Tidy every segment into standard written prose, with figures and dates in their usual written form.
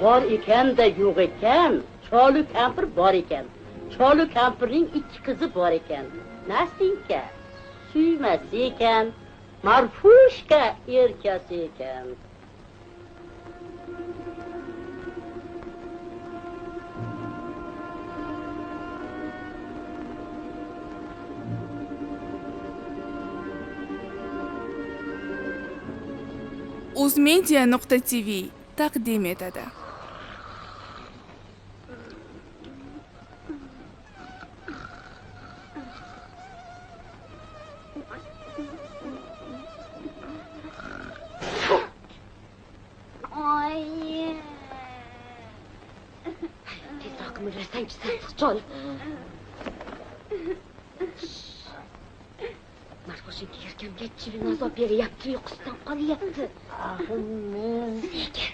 bor ekan-da yo'q ekan. Cholu kampir bor ekan. Cholu kampirning 2 qizi bor ekan. Nastinka suymasi ekan, Marfushka erkasi ekan. Uzmedia.tv taqdim etadi. Tezroq qimirlasang, Sassiqchol. Marfushimga yelkamga chivin azob beryapti, uyqusidan qolyapti. Men Nega?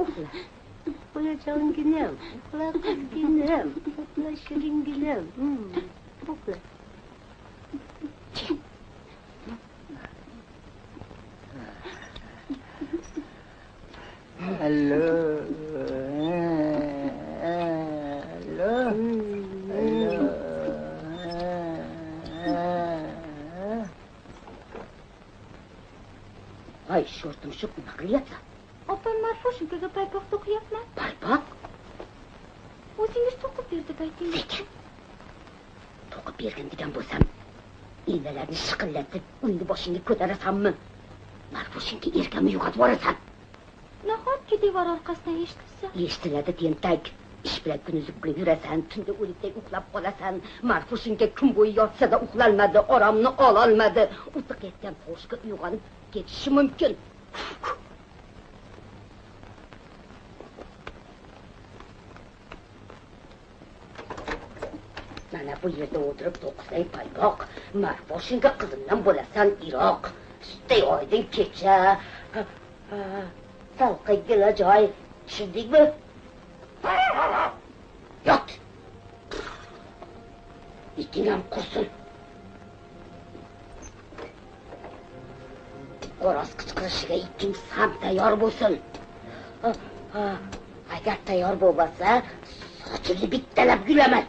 uxla. Uxla canginam. Uxla qizginam. Uxla shiringinam. Uxla. Hello. Ay, sho'rtim shu nima qilyapsan? Opam Marfushimga paypoq to'qiyapman. Paypoq? O'zingiz to'qib berdi aytingiz. Lekin to'qib bergan degan bo'lsam, enalarni shiqillatib, uni boshingga ko'tarasanmi? Marfushimga erkamni yo'qotib yuborasan. Nahotki devor orqasidan eshitilsa? Eshitiladi, tentak. Ish bilan kunizi qilib yurasan, tunda o'likdek uxlab qolasan. Marfushimga kun bo'yi yotsa-da uxlalmadi, oromni ololmadi. O'tiqayotgan tovushga uyg'onib ketishi mumkin. Mana bu yerda o'tirib to'qisang paypoq, Marfushimga qizimdan bo'lasan Iroq. Sutday oydin kecha. Salqigila joy. Tushundingmi? Yot. Ikkinam qursin. Qo'roz qichqirishiga ikkinchisi ham tayyor bo'lsin. Agar tayyor bo'lmasa, sochini bittalab gulaman.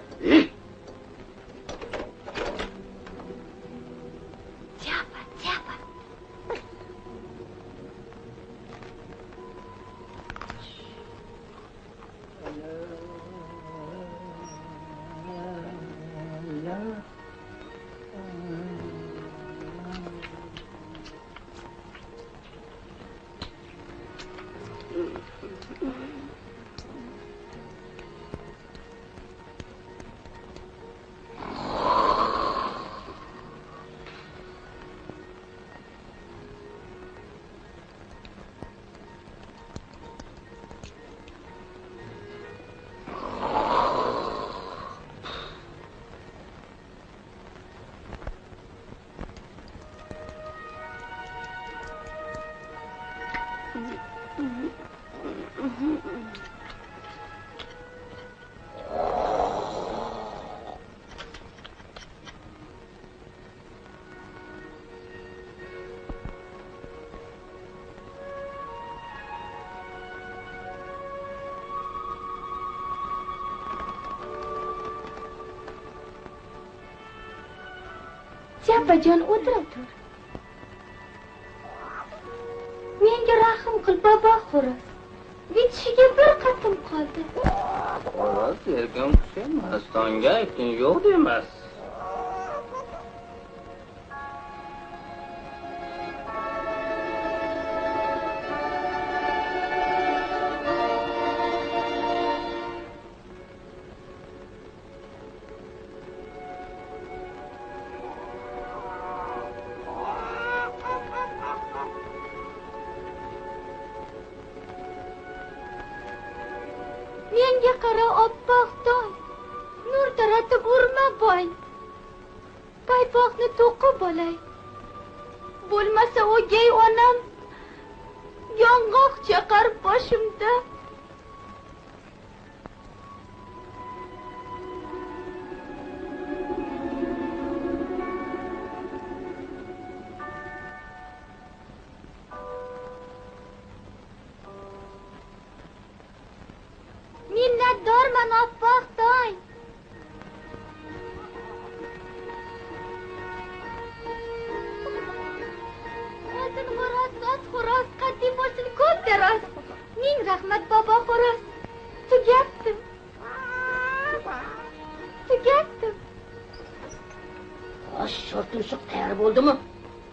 Japajon o'tira tur. Menga rahim qil, babo xo'roz. Bitishiga bir qatim qoldi. Xo'roz erkan qush emas, tonga ayting yo'q demas. Menga qara oppoq toy. Nur taratib urma boy. Paypoqni to'qib olay. Bo'lmasa o'gay onam yong'oq chaqar boshimda. Rahmat bobo xo'roz. Tugatdim. Tugatdim. Osh shortumshuq tayyor bo'ldimi?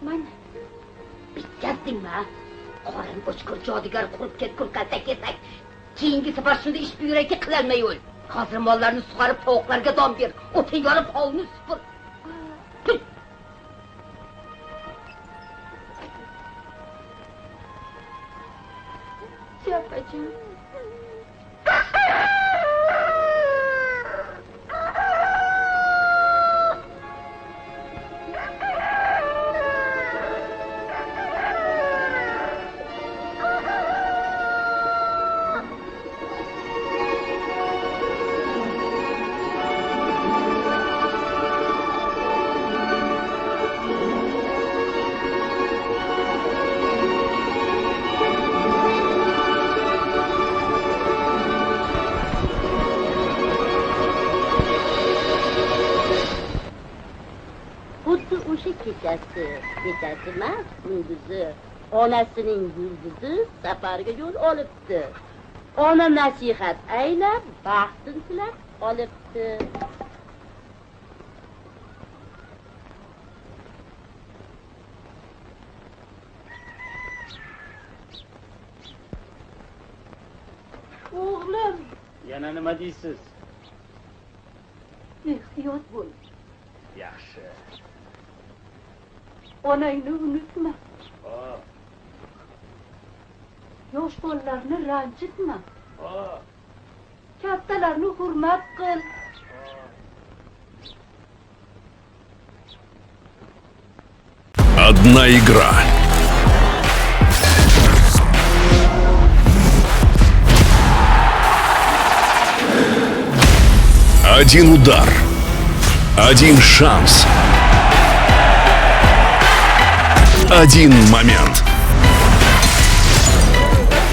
Mana. Bitkazdingmi? Qorin o'chkur jodigar qurib ketgur kaltak kesak. Keyingi safar shunday ish buyurayki qilolmay o'l. Hozir mollarni sug'arib tovuqlarga dom ber. O'tin yorib hovni supur. Yapacağım. Kechasi emas, kunduzi onasining yulduzi safarga yo'l olibdi. Ona nasihat aylab, baxtini tilab olibdi. O'g'lim, Yana nima deysiz? ehtiyot bo'l. Yaxshi. Onangni unutma. Hop, Yosh bolalarni ranjitma. hop. Kattalarni hurmat qil. Одна игра. Один удар. Один шанс. Один момент.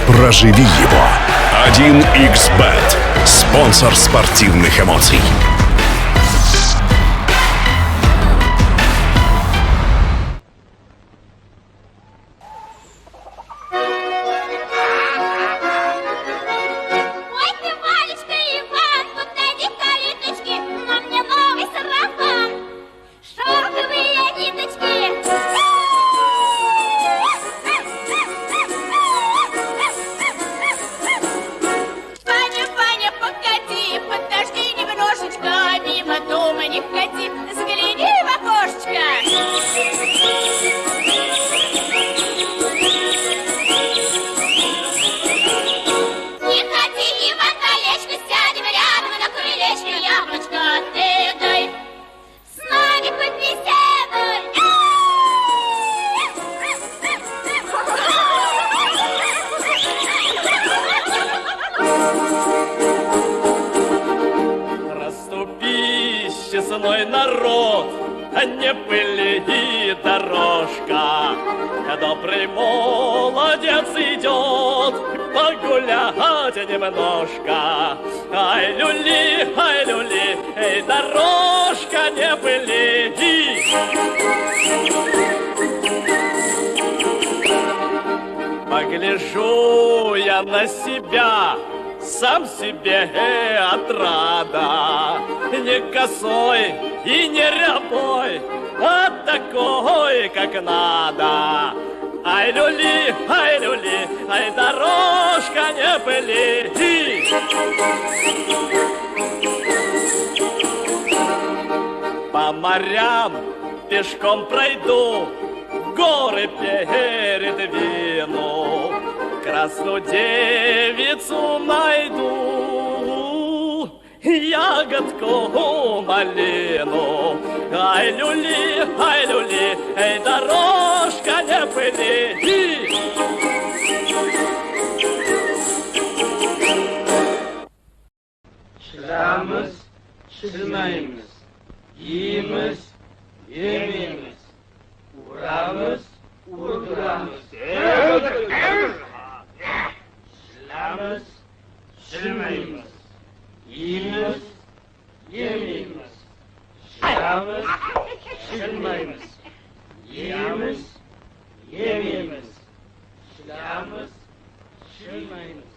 Проживи его. 1xBet. Спонсор спортивных эмоций. Ой, ты, Валечка, Иван, подойди к калиточке, на мне новый сарафан, шелковые ниточки. Ваня, Ваня, погоди, подожди немножечко, мимо дома не входи, загляни в окошечко. Не ходи, Иван, колечко, сядем рядом на крылечко, яблочко ты дай, с нами побеседуй. Расступись, честной народ, не пыли и дорожка. Добрый молодец идет погулять немножко. Ай, люли, эй, дорожка, не пыли. Погляжу я на себя, сам себе отрада. Не косой и не рябой, а такой, как надо. Ай, люли, ай, дорожка, не пыли. По морям пешком пройду, горы передвину, красную девицу найду, ягодку малину. Ай, люли, эй, дорожка, не пыли. Shilamiz, shilmaymiz. Yeymiz, yemaymiz. Uramiz, urdiramiz. Shilamiz, shilmaymiz. Yeymiz, yemaymiz. Shilamiz, shilmaymiz. Yeymiz, yemaymiz. Shilamiz, shilmaymiz.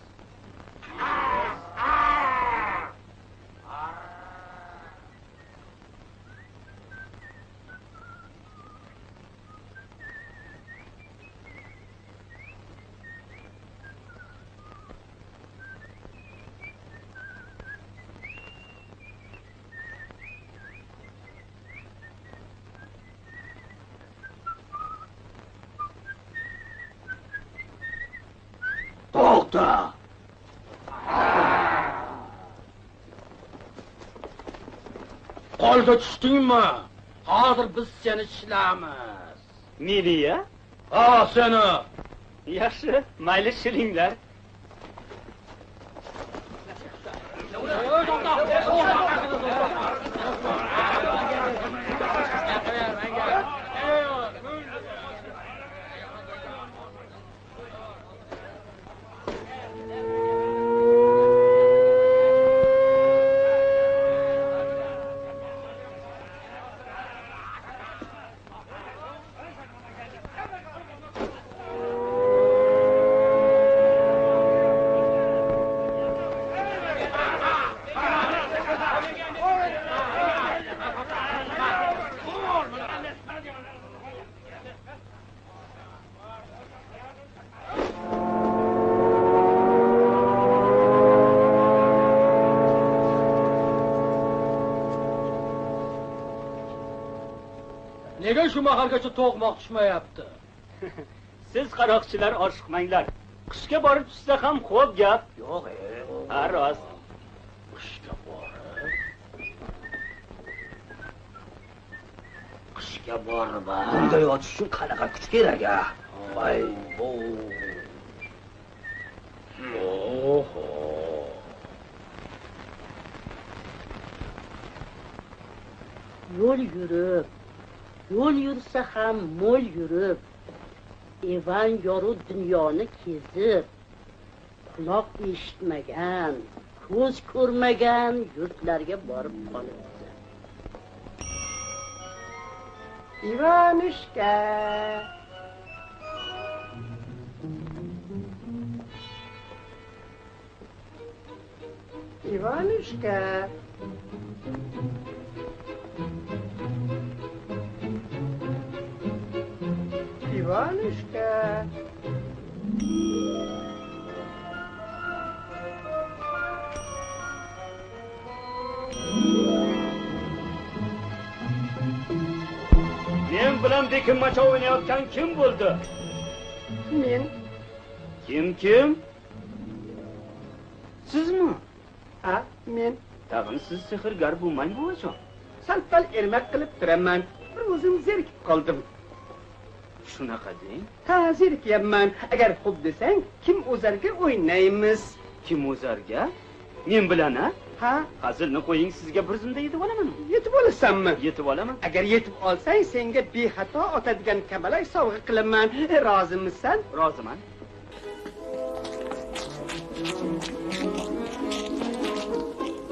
to'xta. Qo'lga tushdingmi? Hozir biz seni ishlaymiz. Miliya? Ha, seni. Yaxshi, mayli shilinglar. Nega shu mahalgacha to'g'moq tushmayapti? Siz qaroqchilar oshiqmanglar. Qishga borib tushsa ham xo'p gap. Yo'q, Ha, rost. qishga borib. Qishga borib. Uyda yotish uchun qanaqa kuch kerak a? Voy bu. Oho. Yo'l yursa ham mo'l yurib, Ivan yorug' dunyoni kezib, quloq eshitmagan, ko'z ko'rmagan yurtlarga borib qolibdi. Ivanushka. Ivanushka. Ivanushka. Men bilan bekinmacha o'ynayotgan kim bo'ldi? Men. Kim? Sizmi? Ha, men. Tag'in siz sehrgar bo'lmang buvajon. Salpal ermak qilib turaman. Bir o'zim zerikib qoldim. Shunaqa deng. Ha, zerikyapman. Agar xo'p desang, kim o'zarga o'ynaymiz? Kim o'zarga? Men bilan a? Ha, Hazilni qo'ying, sizga bir zumda yetib olaman. yetib olasanmi? Yetib olaman. Agar yetib olsang, senga bexato otadigan kamalak sovg'a qilaman. Rozimisan? Roziman.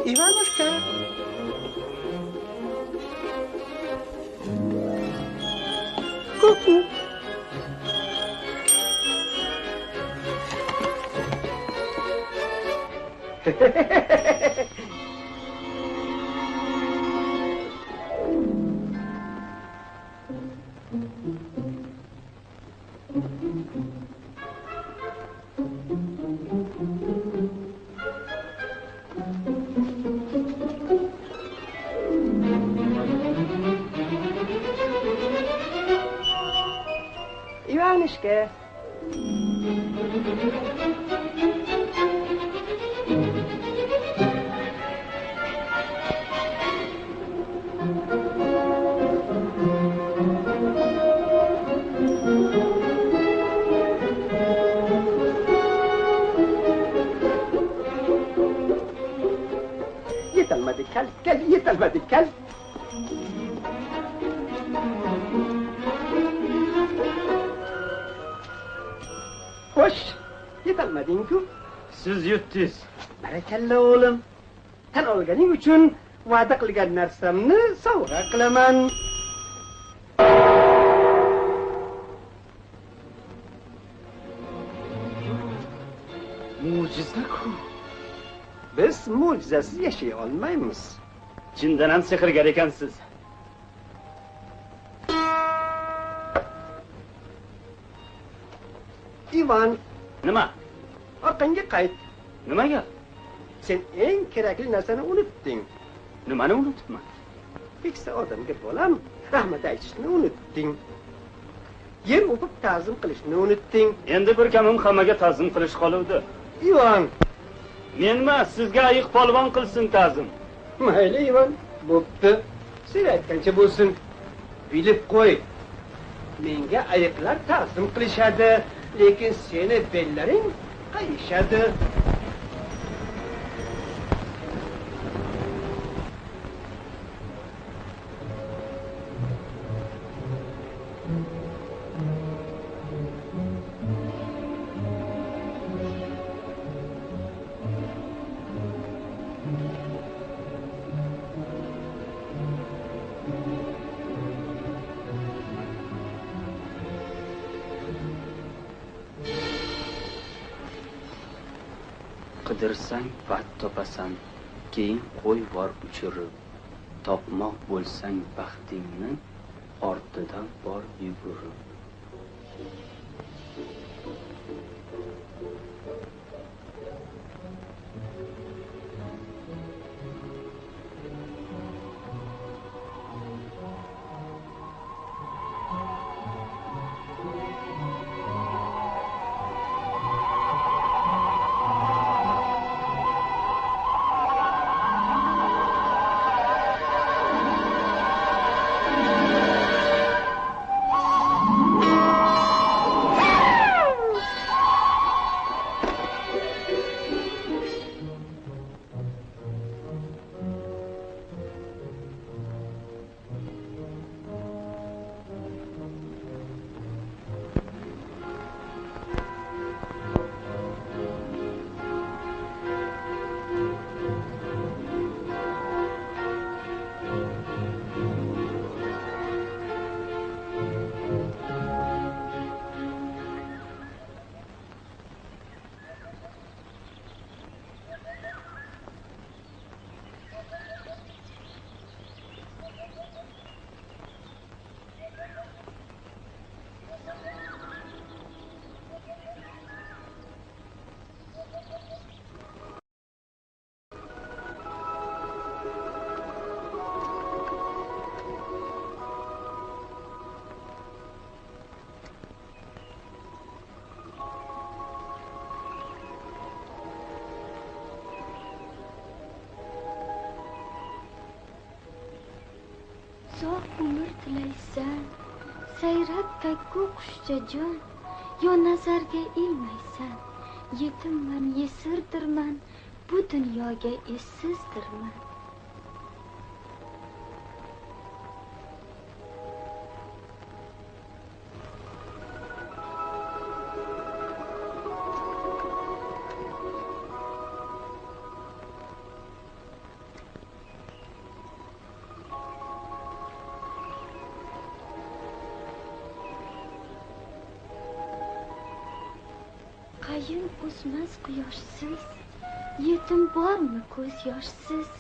Ivanushka. Kuku. Ivanushka. Yetalmadi kal, yetalmadi kal. Xo'sh, yetalmading-ku. Siz yutdingiz. Barakalla o'g'lim. Tan olganing uchun va'da qilgan narsamni sovg'a qilaman. Mo'jiza-ku. Biz mo'jizasiz yashay olmaymiz. Chindan ham sehrgar ekansiz. Ivan, Nima? orqangga qayt. Nimaga? Sen eng kerakli narsani unutding. Nimani unutibman? Keksa odamga bolam rahmat aytishni unutding. Yer o'pib ta'zim qilishni unutding. Endi bir kamim hammaga ta'zim qilish qoluvdi. Ivan. Menma sizga ayiq polvon qilsin ta'zim. Mayli Ivan, bo'pti. Sen aytgancha bo'lsin. Bilib qo'y. Menga ayiqlar ta'zim qilishadi, lekin seni bellaring qayishadi. Qidirsang bat topasan, keyin qo'y bor uchirib. Topmoq bo'lsang baxtingni, ortidan bor yugurib. Uzoq umr tilaysan, sayrab kakku qushchajon, yo nazarga ilmaysan. Yetimman, yesirdirman, bu dunyoga essizdirman. Qayin o'smas quyoshsiz, yetim bormi ko'z yoshsiz?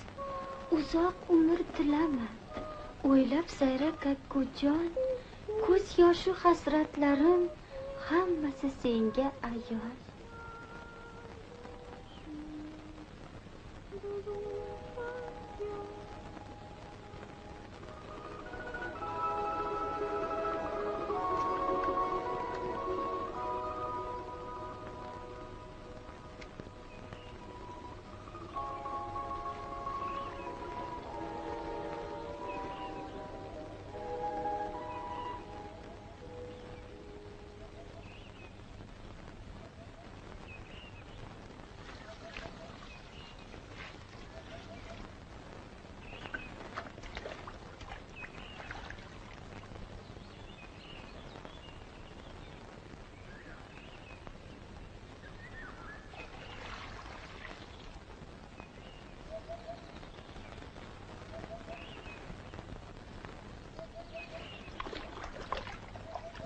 Uzoq umr tilama, o'ylab sayra kakkujon, ko'z yoshi hasratlarim hammasi senga ayon.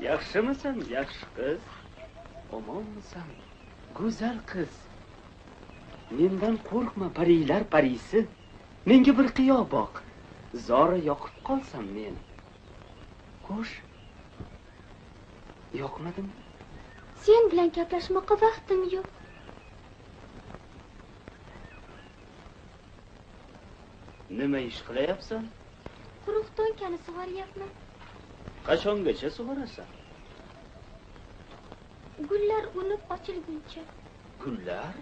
Yaxshimisan, yaxshi qiz? Omonmisan, go'zal qiz? Mendan qo'rqma, parilar parisi. Menga bir qiyo boq. Zora yoqib qolsam men. Xo'sh. Yoqmadimi? Sen bilan gaplashmoqqa vaqtim yo'q. Nima ish qilyapsan? Quruq to'nkani sug'oryapman. Qachongacha sug'orasan? Gullar unib ochilguncha. Gullar?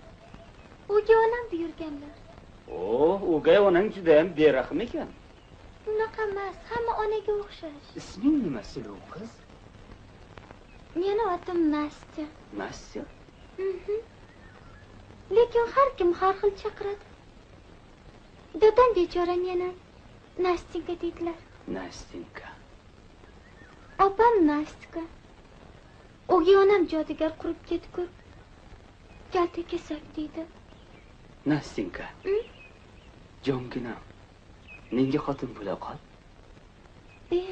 O'gay onam buyurganlar. O'gay onang judayam berahm ekan. Unaqa emas, hamma onaga o'xshash. Isming nima, Suluv qiz? Meni otim Nastya. Nastya? Lekin har kim har xil chaqiradi. Dadam bechora meni Nastinka deydilar. Nastinka. Opam Nastka. O'gay onam jodugar qurib ketgur. Kalta kesak deydi. Nastinka. Jonginam. Menga xotin bo'la qol.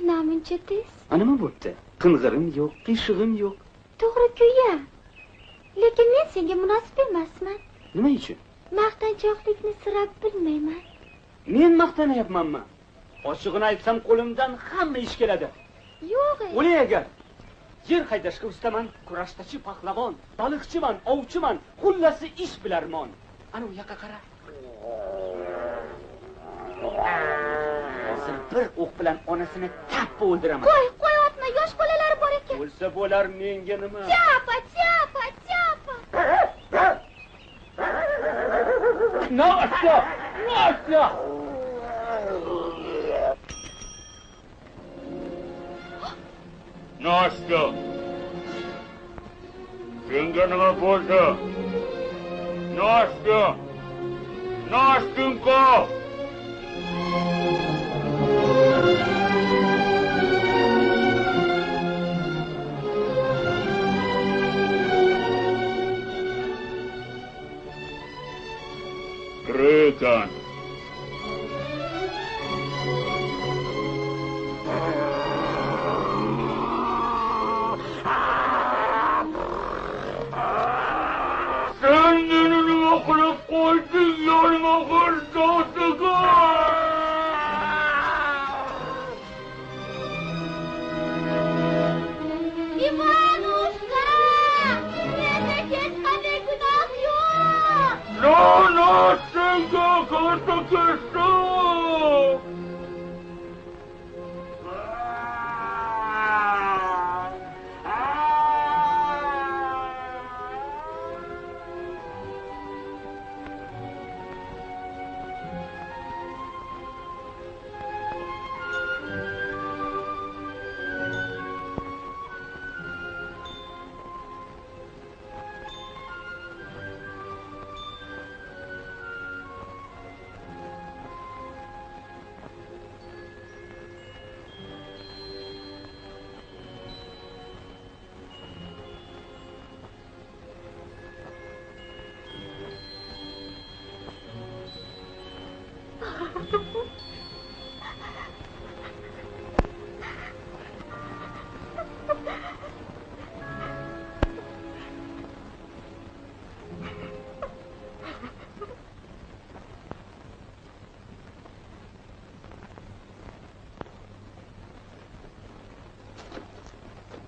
Namuncha tez. Nima bo'pti? Qing'irim yo'q, qishig'im yo'q. To'g'ri-ku-ya. Lekin men senga munosib emasman. Nima uchun? Maqtanchoqlikni sira bilmayman. Men maqtanyapmanmi? Ochig'ini aytsam, qo'limdan hamma ish keladi. Yo'q. O'lay agar. Yer haydashga ustaman, kurashtachi pahlavon, baliqchiman, ovchiman, xullasi ish bilarmon. Ana u yoqqa qara. Hozir bir o'q bilan onasini tappa o'ldiraman. Qo'y, otma, yosh bolalari bor ekan. Bo'lsa bo'lar, menga nima? Chapa. Nastya! Nastya! Senga nima bo'ldi? Nastya! Nastinka! Krekan. Sen beni nima qilib qo'yding, yonima g'irzotiga? Ivanushka! Menda hech qanday gunoh yo'q. No, senga qarta kesdim.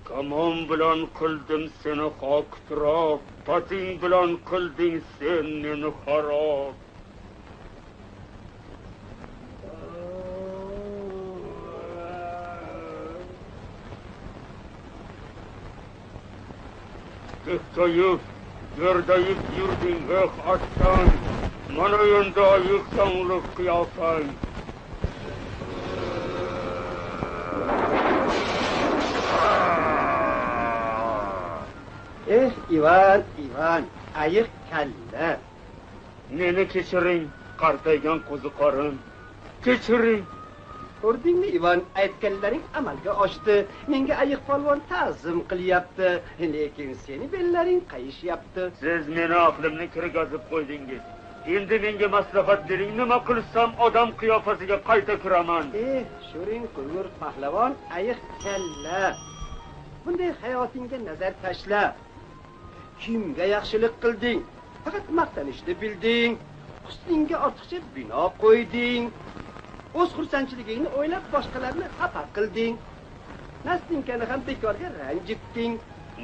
Kamon bilan qildim seni xoqtiroq, pating bilan qilding sen meni xarob. Kekayib, yerdayib yurding achdan, mana endi ayiqsanlik qiyofang. Ivan, ayiq kalla. Meni kechiring, qartaygan qo'ziqorin. Kechiring. Ko'rdingmi, Ivan, aytganlaring amalga oshdi. Menga ayiq polvon ta'zim qilyapti, lekin seni bellaring qayishyapti. Siz meni aqlimni kirgazib qo'ydingiz. Endi menga maslahat bering, nima qilsam odam qiyofasiga qayta kiraman. Sho'ring qulgur pahlavon, ayiq kalla. Bunday hayotingga nazar tashla. Kimga yaxshilik qilding? Faqat maqtanishni bilding. Husningga ortiqcha bino qo'yding. O'z xursandchiligingni o'ylab boshqalarni xafa qilding. Nastinkani ham bekorga ranjitding.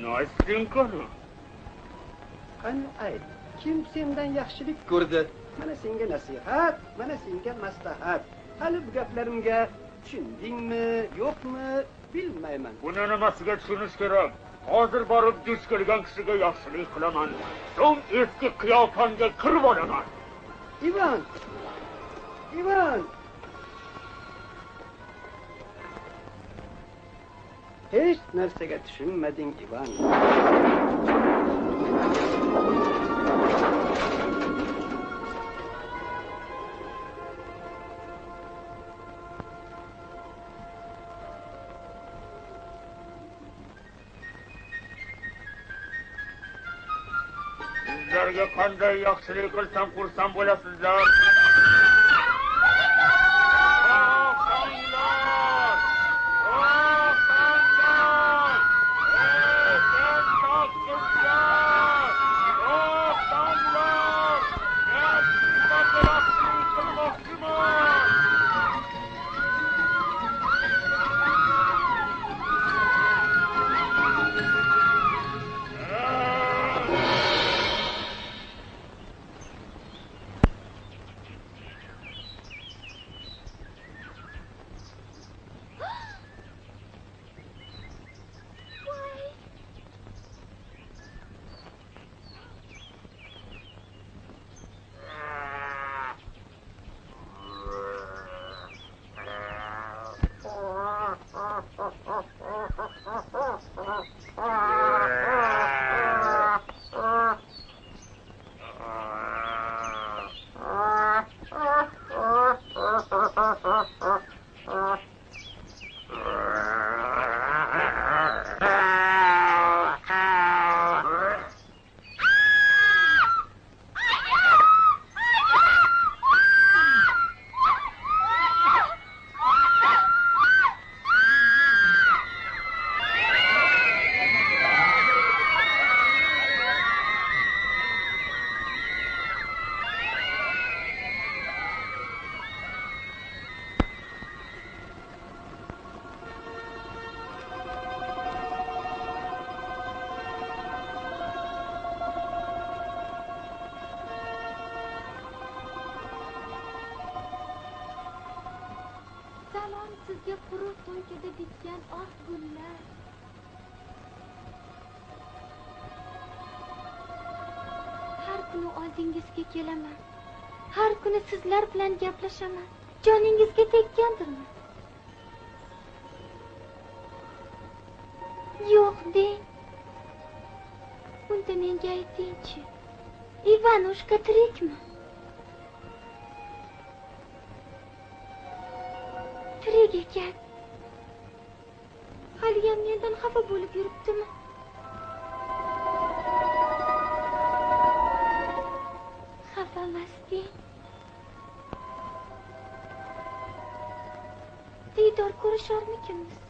Nastinkani? Qani ayt, kim sendan yaxshilik ko'rdi? Mana senga nasihat, mana senga maslahat. Hali bu gaplarimga tushundingmi, yo'qmi, bilmayman. Buni nimasiga tushunish kerak? Hozir borib duch kelgan kishiga yaxshilik qilaman. So'ng eski qiyofamga kirib olaman. Ivan! Ivan! Hech narsaga tushunmading, Ivan. Sizlarga qanday yaxshilik qilsam xursand bo'lasizlar? Sizga quruq to'nkada bitgan oq gullar. Har kuni oldingizga kelaman. Har kuni sizlar bilan gaplashaman. Joningizga tekkandirman. Yo'q deng. Unda menga aytingchi. Ivanushka tirikmi? Tirik ekan. Haliyam mendan xafa bo'lib yuribdimi? Xafamasding. Diydor ko'risharmikinmiz?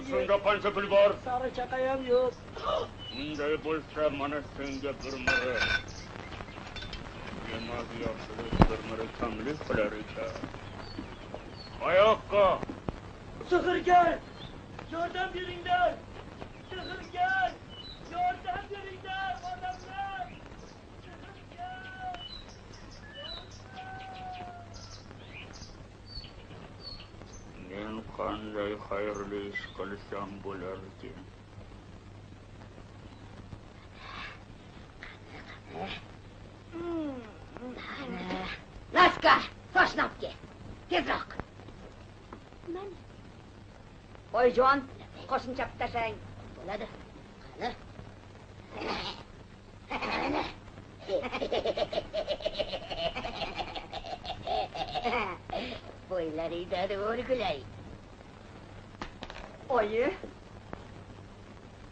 Shunda qancha pul bor? Sari chaqayam yo'q. Unday bo'lsa, mana senga bir miri. Demak, yaxshilik bir miri kamlik qilar ekan. Oyoqqa! Sehrgar! Yordam beringlar! Sehrgar! Yordam beringlar, odamlar! Sehrgar! Men qanday xayrli ish qilsam bo'lar ekan? Laska, sochnapki. Tezroq. Mana. Oyijon, qo'shimcha tashlang. Bo'ladi. Qani? Bo'ylaringdan o'rgulay. Oyi.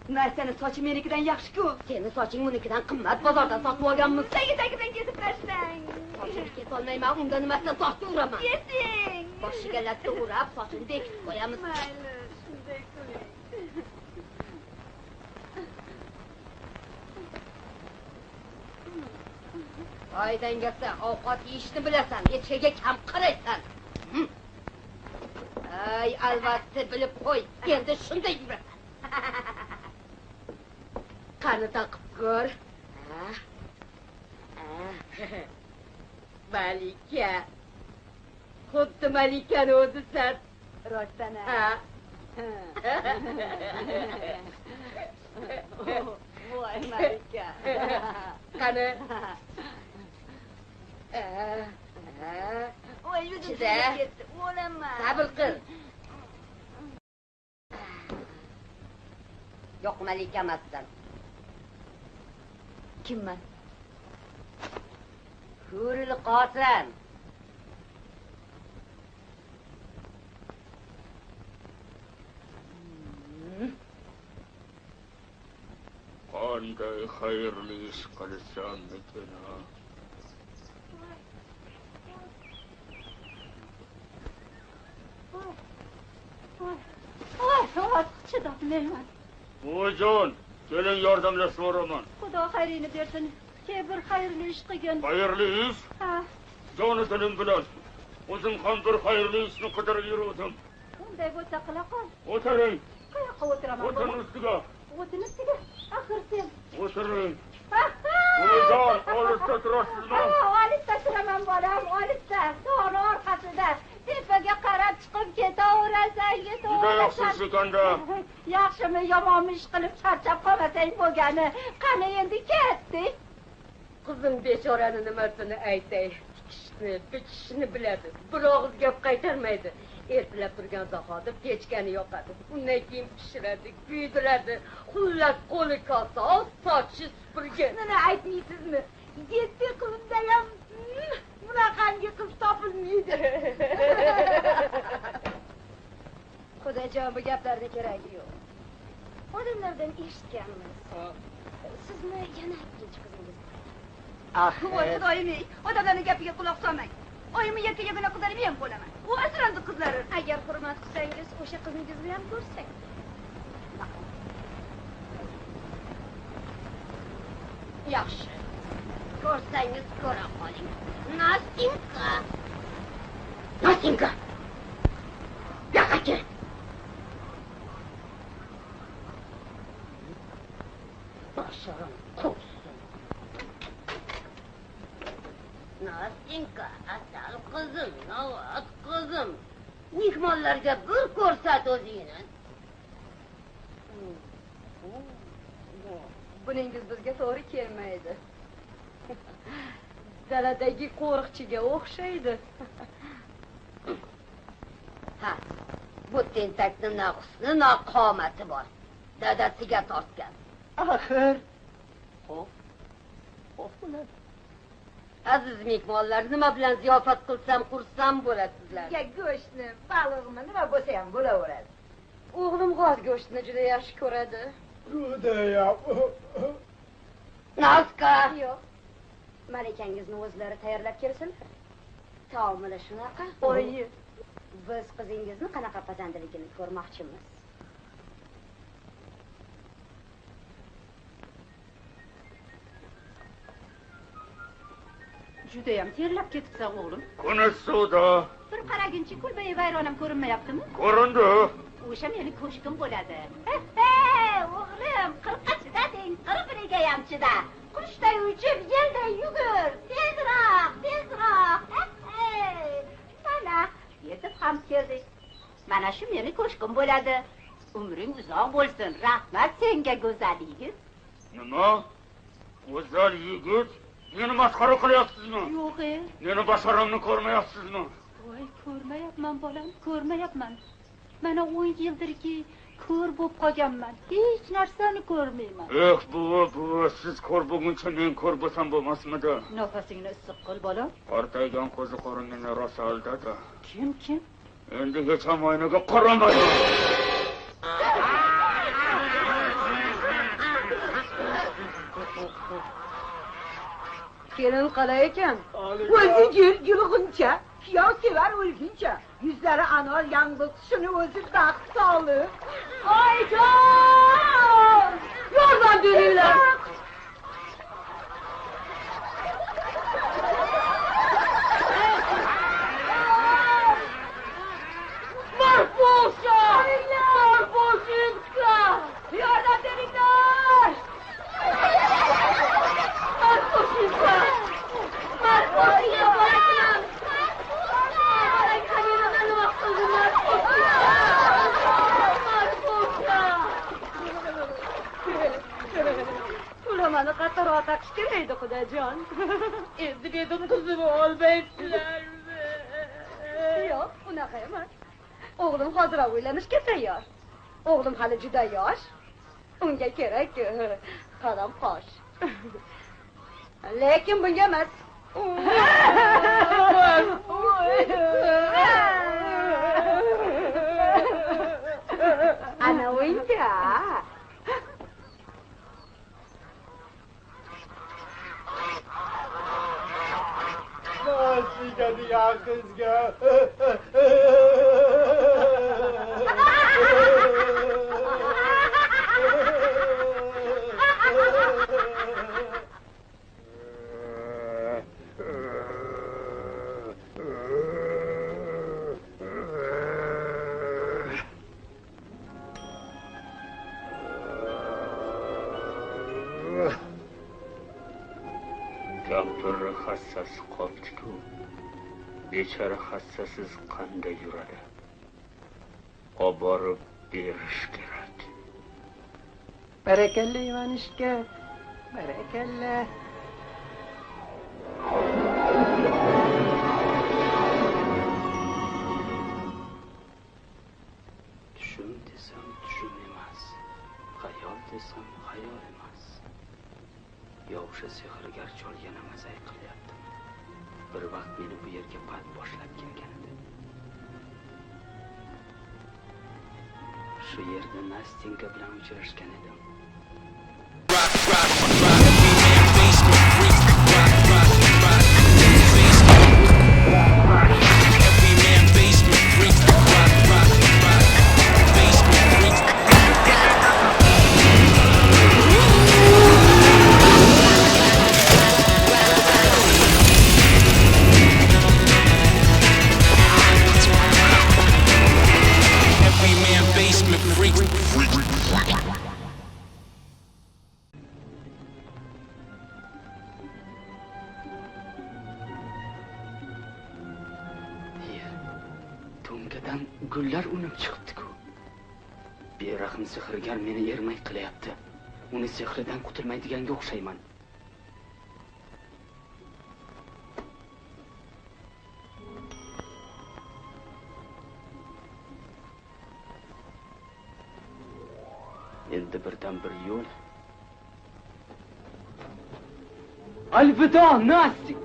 Narsani sochim menikidan yaxshi-ku. Seni soching unikidan qimmat, bozordan sotib olganmiz. Tagidan kesib tashlang. Sochini kesolmayman, undan nimasidan sochni uraman. Kesing. Boshiga latta urab, sochini bekitib qo'yamiz. Mayli, shunday qiling. Oydan kelsa, ovqat yeyishni bilasan, echkiga kam qaraysan. Ay, albatta bilib qo'y. Endi shunday yurasan. Qani taqib ko'r. Malika. Xuddi Malikani o'zisan. Rostdan ha. Voy Malika. Qani. Voy yudim ketdi. O'laman. Sabr qil. Yo'q, Malika emassan. Kimman? Huril Qosim. Qanday xayrli ish qilsam ekan. Voy, chidolmayman. Buvijon, keling yordamlashmoqman. Xudo xayrini bersin. Bir xayrli ish qilgin. Xayrli ish? Ha. Joni tilim bilan. O'zim ham bir xayrli ishni qidirib yurdim. Unday bo'lsa qila qol. O'tiring. Qayoqqa o'tiraman? O'tiring ustiga. O'tin ustiga. Axir sen. O'tiring. Buvijon, olisda turasizmi? Olisda turaman bolam, olisda. To'g'ri orqasida. Tepaga qarab chiqib ketaverasan, Juda yaxshi shekanda. Yaxshimi, yomonmi ish qilib charchab qolmasang bo'lgani. Qani endi ketdik. Qizim bechorani nimasini aytay. Tikishni, bichishni biladi. Bir og'iz gap qaytarmaydi. Ertalab turgan zahoti pechkani yoqadi. Undan keyin pishiradi, kuydiradi. Xullas qo'li kosos, sochi supurgi. Nima aytmaysizmi? 7 qizimda ham bunaqangi qiz topilmaydi. Xudojon, bu gaplarga keragi yo'q. Odamlardan eshitganmiz. Sizni yana ikkinchi qizingiz. Voy xudoyim-ey, odamlarning gapiga quloq solmang. Oyimni yakka-yakka qizlarim men bo'laman. U asrandi qizlari. Agar hurmat qilsangiz, o'sha qizingizni ham ko'rsak. Yaxshi. Ko'rsangiz ko'ra qoling. Nastinka. Nastinka. Yo'qachi. Basharam qursin. Nastinka, asal qizim, novat qizim. Mehmonlarga bir ko'rsat o'zingni. Buningiz bizga to'g'ri kelmaydi. Daladagi qo'riqchiga o'xshaydi. Ha, bu tentakni na husni, na qomati bor. Dadasiga tortgan. Axir. Xo'p bo'ladi. Aziz mehmonlar, nima bilan ziyofat qilsam, qursam bo'lasizlar. Go'shtni, baliqmi, nima bo'lsa ham bo'laveradi. O'g'lim g'oz go'shtini juda yaxshi ko'radi. Judayam. Naska. Yo'q. Malikangizni o'zlari tayyorlab kelsinlar. Taomili shunaqa. Oyi, Biz qizingizni qanaqa pazandiligini ko'rmoqchimiz. judayam terlab ketibsan o'g'lim. Kuni suvda. Bir qaraguncha kulbayi vayronam ko'rinmayaptimi? Ko'rindi. O'sha meni ko'shkim bo'ladi. O'g'lim, qirqqa chidading, qirqiriga ham chida. Qushday uchib, yelday yugur. Tezroq. Mana, yetib ham keldik. Mana shu meni ko'shkim bo'ladi. Umring uzoq bo'lsin. Rahmat senga go'zalligingiz. Nima? Go'zal yigit? Meni masxara qilyapsizmi? Yo'q. Meni basharamni ko'rmayapsizmi? Voy, ko'rmayapman bolam, ko'rmayapman. Mana 10 yildirki ko'r bo'lib qolganman. Hech narsani ko'rmayman. Buvi, siz ko'r bo'lguncha men ko'r bo'lsam bo'lmasmidi? Nafasingni issiq qil bolam. Qartaygan ko'zi qo'ringini rosa aldadi. Kim? Endi hech ham oynaga qaramaydi. Kelin qalay ekan? O'zi yulg'uncha, kuyov sevar o'lguncha. Yuzlari anor yang'oq shuni o'zi baxt solib. Oyjon! Yordam beringlar. Marfusha! Marfusha! Yordam beringlar! Marfusha! Marfusha! Ulamani qattaroq taqish kerak edi, xudojon. Endi bedim qizimni olmaydilarmi? Yo'q, unaqa emas. O'g'lim hozir uylanishga tayyor. O'g'lim hali juda yosh. Unga kerak qalam qosh. Lekin bunga emas. Ana unga. Sigadi ya kızga. Kampir hassasi qoldi-ku. Bechora hassasiz qanday yuradi? Olib borib berish kerak. Barakalla Ivanishka. Barakalla. Tushum desam tushum emas. Xayol desam xayol emas. Yo o'sha sehrgar chol yana mazay qilyapti. Bir vaqt meni bu yerga pat boshlab kelgan edi. Shu yerda Nastinka bilan uchrashgan edim. To'nkadan gullar unib chiqibdi-ku. Berahm sehrgar meni ermak qilyapti. Uni sehridan qutulmaydiganga o'xshayman. Endi birdan bir yo'l. Alvido, Nastik!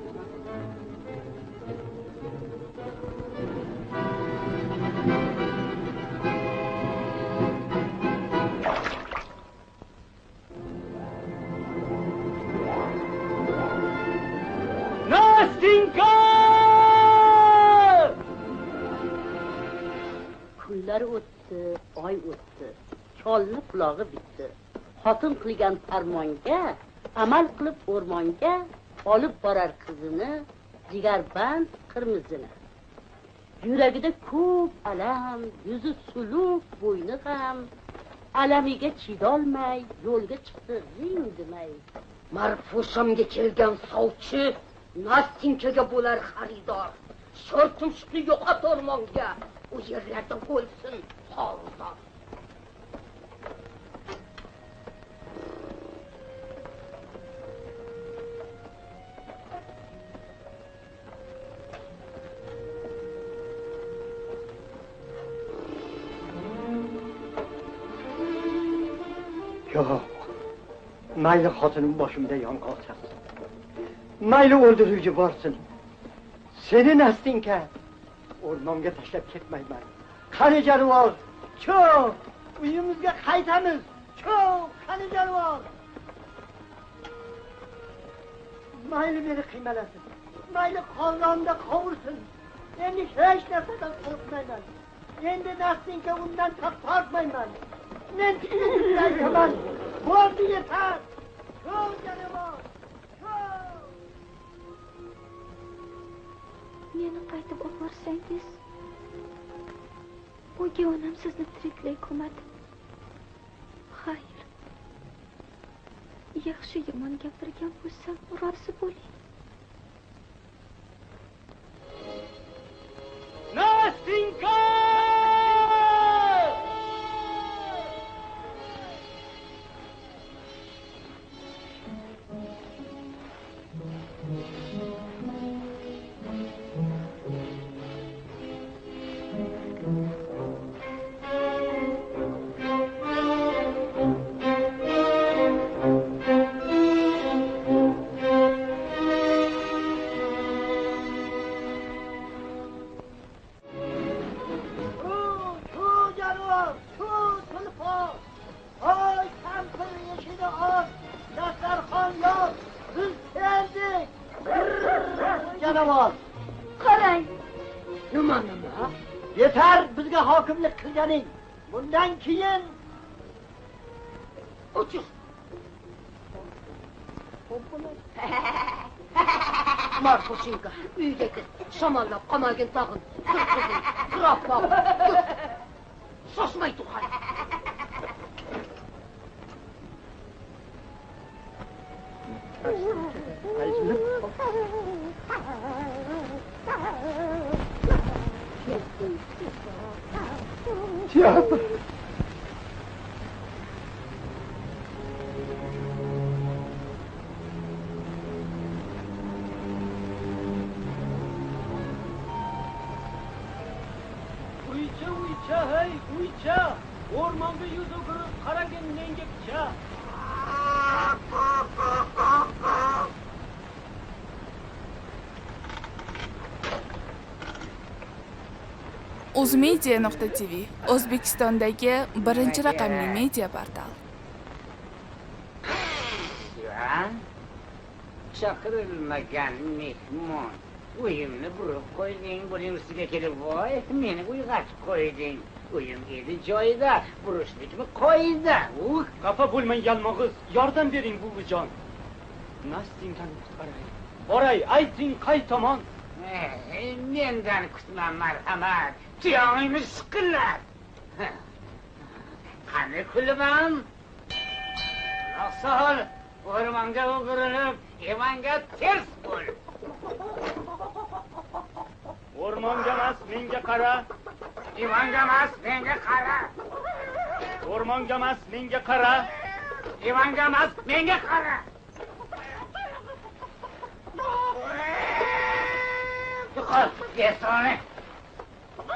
Nastinka! Kunlar o'tdi, oy o'tdi. Cholni qulog'i bitdi. Xotin qilgan farmonga, amal qilib o'rmonga olib borar qizini, jigarband qirmizini. Yuragida ko'p alam, yuzi suluq, bo'yni ham alamiga chidolmay yo'lga chiqdi ring demay. Marfushamga kelgan sovchi Nastinkaga bo'lar xaridor. Sho'r tumshuqni yo'qot o'rmonga, u yerlarda o'lsin hozir. Yo'q. Mayli xotinim boshimda yong'oq chaqsin. Mayli o'ldirib yuborsin. Seni Nastinka o'rmonga tashlab ketmayman. Qani jonivor, cho'q, uyimizga qaytamiz. Cho'q, qani jonivor. mayli meni qiymalasin. Mayli qononda qovursin. Endi hech narsadan qo'rqmayman. Endi Nastinka undan tortmayman. Men aytaman. Bo'ldi yetar. Shu janob. Meni qaytib oborsangiz, o'gay onam sizni tiriklay ko'madi. Xayr. Yaxshi yomon gapirgan bo'lsam, rozi bo'ling. Nastinka! Qarang. Nima? Yetar bizga hokimlik qilganing. Bundan keyin uchish. Marfushinka, uydagi shamollab qamagin tag'in. Qirab baq. Shoshmay tur hali. Teatr. Uycha, hey, uycha. O'rmonga yuz o'girib qaragin menga picha. Uzmedia.tv O'zbekistondagi birinchi raqamli media portal. Chaqirilmagan mehmon. Uyimni burib qo'yding, buning ustiga kelib, voy, meni uyg'otib qo'yding. Uyim edi joyida, burishlikmi qo'ydi. Xafa bo'lmang yalmog'iz, yordam bering buvijon. Nastinkani qutqaray. Boray, ayting qay tomon? Mendan kutma marhamat. Tuyog'ingni siqillar. Qani kulibam? Quloq sol, o'rmonga o'girilib, Ivanga ters bo'l. O'rmonga emas, menga qara. Ivanga emas, menga qara. O'rmonga emas, menga qara. Ivanga emas, menga qara. Yo'qol, yesoni.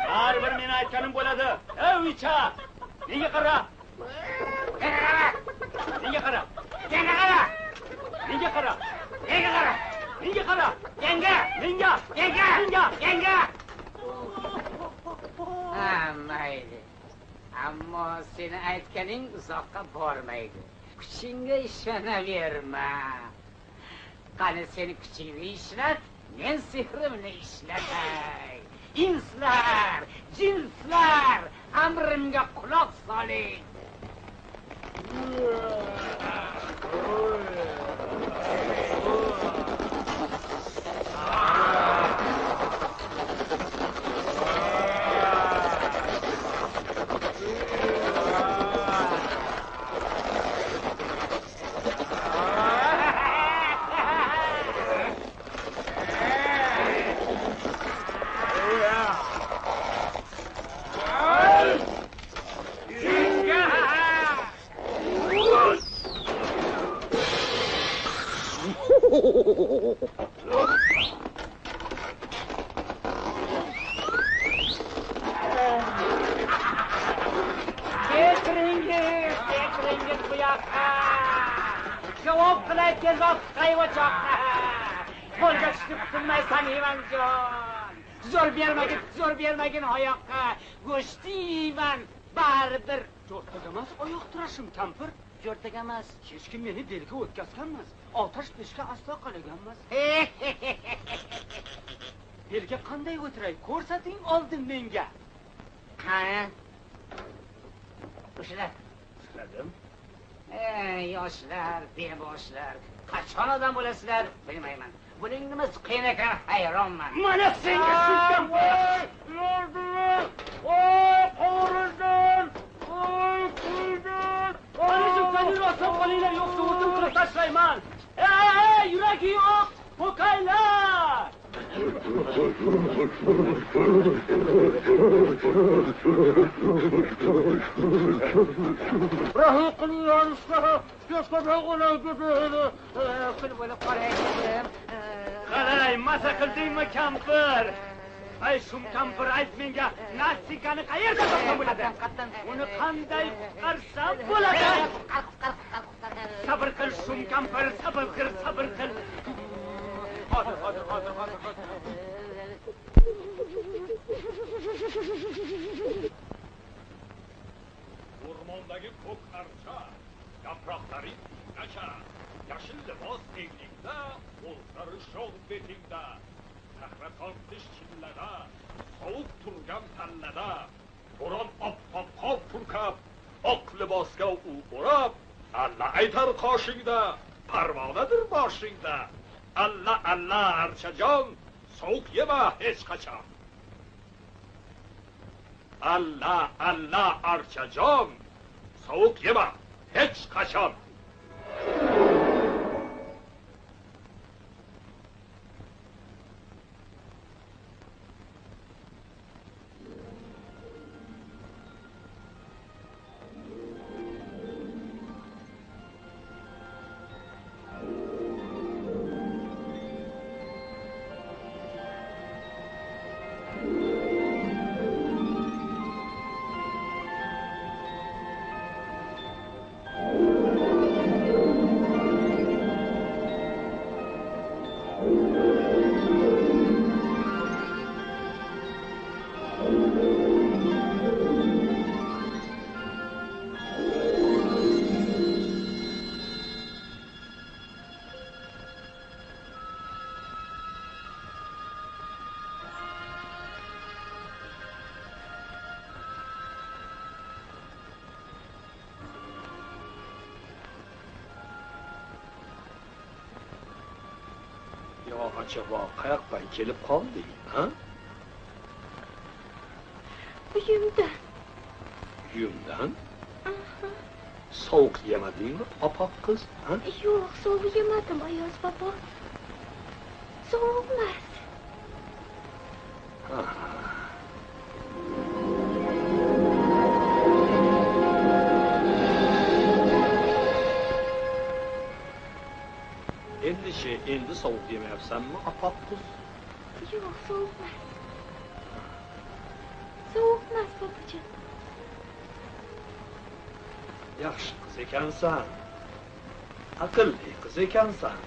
Baribir meni aytganim bo'ladi. Ey uycha, menga qara. Menga qara. Menga qara. Menga qara. Menga qara. Menga qara. Menga. Menga. Menga. Menga. Menga. Mayli. Ammo seni aytganing uzoqqa bormaydi. Kuchingga ishonaverma. Qani seni kuchingni ishlat, men sehrimni ishlatay. İnslar, cinslar, amrimga quloq soling. Getiringiz bu yoqqa. Javob qilay tezroq qayvochoqqa. Qo'lga tushib qutulmaysan Ivanjon. Zo'r bermagin oyoqqa. Go'sht yeyman baribir. Jo'rtaga emas, oyoq turashim kampir. jo'rtak emas. Hech kim meni belga o'tkazganmas. Otash pishga aslo qalaganmas. Belga qanday o'tiray? Ko'rsating oldin menga. Qani? O'shalar. Ushladim. Yoshlar, beboshlar, qachon odam bo'lasizlar bilmayman. Buning nimasi qiyin ekan, hayronman. Mana senga shundan Yordim! Voy, qo'rqdim! Voy, qo'rqdim! Anajim, seni rosa qolinglar, yo'qsa o'tin qilib tashlayman. Ey, yuragi yo'q, po'kaylar! Rahim qilinglar, ko'pko'p o'ynaydi. Qilib bo'lib qolay. Qalay, maza qildingmi kampir? Ay, shum kampir ayt menga, Nastikani qayerda topsam bo'ladi? Uni qanday qutqarsam bo'ladi? Sabr qil, shum kampir, sabr qil, sabr qil. Hozir. O'rmondagi ko'k archa, yaproqlari nacha, yashil libos englikda, o'zlari shoh betingda, sahra tortish chillada, sovuq turgan pallada, bo'ron oppoq qop purkab, oq libosga u o'rab, alla aytar qoshingda, parvonadir boshingda. Alla archajon, sovuq yema hech qachon. Alla archajon, sovuq yema hech qachon. Acaba qayoqdan kelib qolding, ha? Uyimdan. Uyimdan? Sovuq yemadingmi, opoq qiz, ha? Yo'q, sovuq yemadim, Ayoz bobo. Sovuq emas. Endi sovuq yemayapsanmi, opoq qiz? Yo'q, sovuq emas. Sovuq emas, bobojon. Yaxshi qiz ekansan. Aqlli qiz ekansan.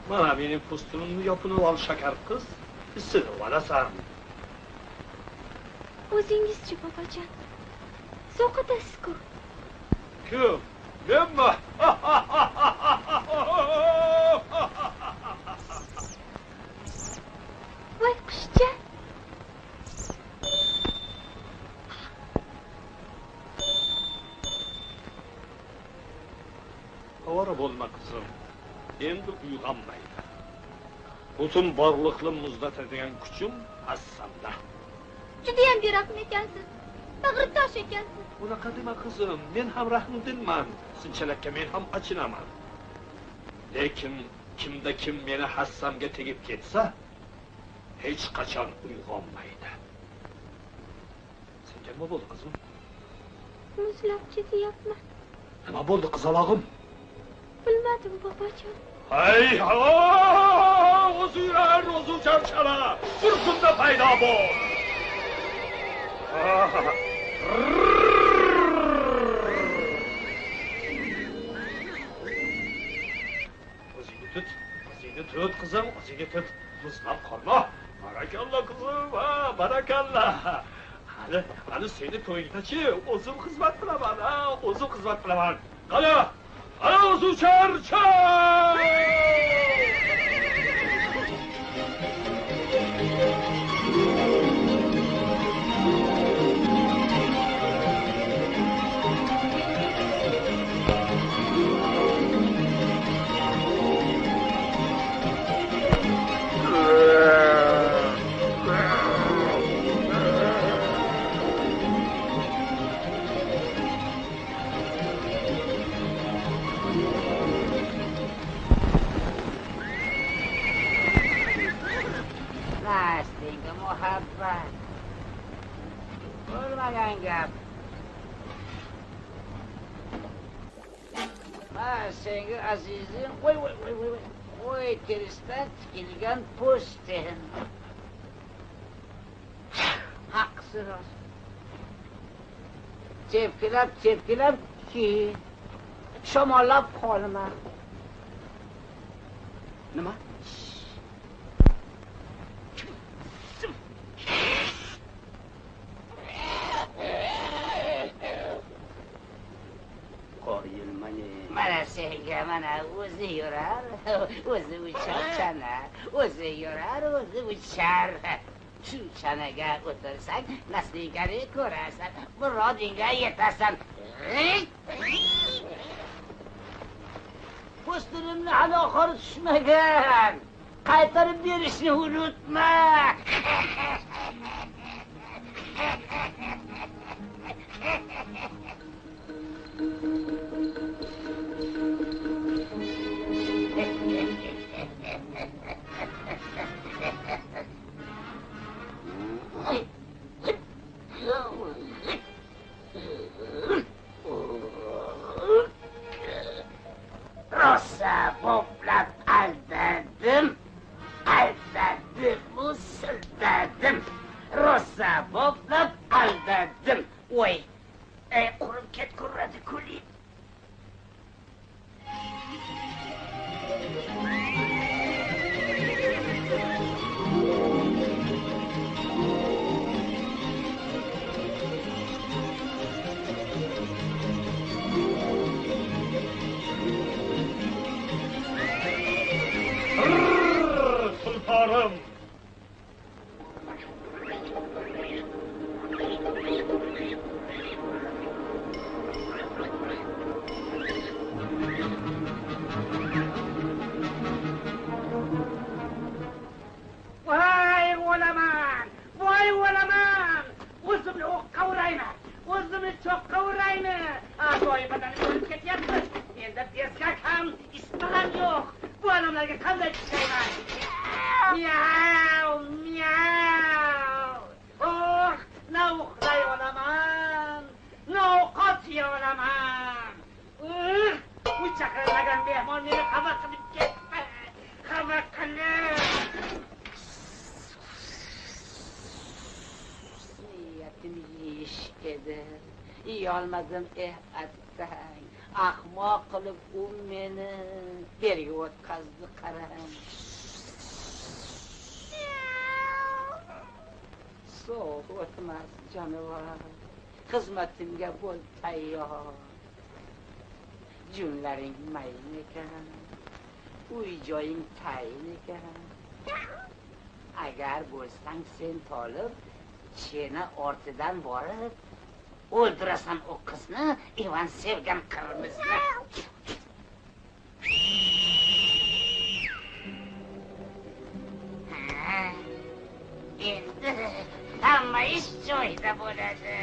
Mana mening postimimni yopinib ol, shakar qiz. Isinib olasan. O'zingizchi, bobojon. So'qitasiz-ku. Kim? Menmi? Voy qushcha. Ovora bo'lma qizim. Endi uyg'onmaydi. Butun borliqni muzlatadigan kuchim hassamda. Judayam beraqim ekansiz. Bag'ri tosh ekansiz. Unaqa dema qizim, men ham rahmdilman. Sinchilikka men ham achinaman. Lekin kimda kim meni hassamga tegib ketsa, hech qachon uyg'onmaydi. Senga nima bo'ldi qizim? Muzlab ketyapman. Nima bo'ldi qizalog'im? Bilmadim, bobojon. Hay, o'zinglar, o'zinglar chala. Bir kunda paydo bo'l. O'zingni tut qizim, o'zingni tut. Muzlab qolma. Barakalla qizim, ha, barakalla. Qani seni to'yingda-chi, o'zim xizmat qilaman, o'zim xizmat qilaman. Qani, o'zi char. Nastinga muhabbat. Bo'lmagan gap. Senga azizim, voy, terisdan tikilgan po'stin. Haqsiz rost. Tepkilab ki shamollab qolaman. Nima? Mana senga mana o'zi yurar, o'zi uchar chana, o'zi yurar, o'zi uchar. Shu chanaga o'tirsang, nasligani ko'rasan, murodingga yetasan. Po'stinimni hali oxiri tushmagan. Qaytarib berishni unutma. Rosa poplab aldadim, sildadim. Rosa poplab aldadim. Voy, qurib ketkurradi kuling. Sultanım. Voy o'laman! O'zimni o'qqa urayman. O'zimni cho'qqa urayman. A'zoyi badanim o'lib ketyapti. Menda bezgak ham, istig'am yo'q. Bu odamlarga qanday chiqayman? Miyav, miyav. Oh, na uxlay olaman, na ovqat yeya olaman. Bu chaqirmagan mehmon meni xafa qilib ketdi. Xafa qilib. Niyatim yeyish edi. Yeyolmadim, attang. Ahmoq qilib u meni berga o'tkazdi, qarang. So'q o'tmas jonivor. Xizmatimga bo'l tayyor. Junlaring mayin ekan. Uy joying tayin ekan. Agar bo'lsang sen tolib, chena ortidan borib o'ldirasan o qizni, Ivan sevgan qirmizni. Endi hamma ish joyida bo'ladi.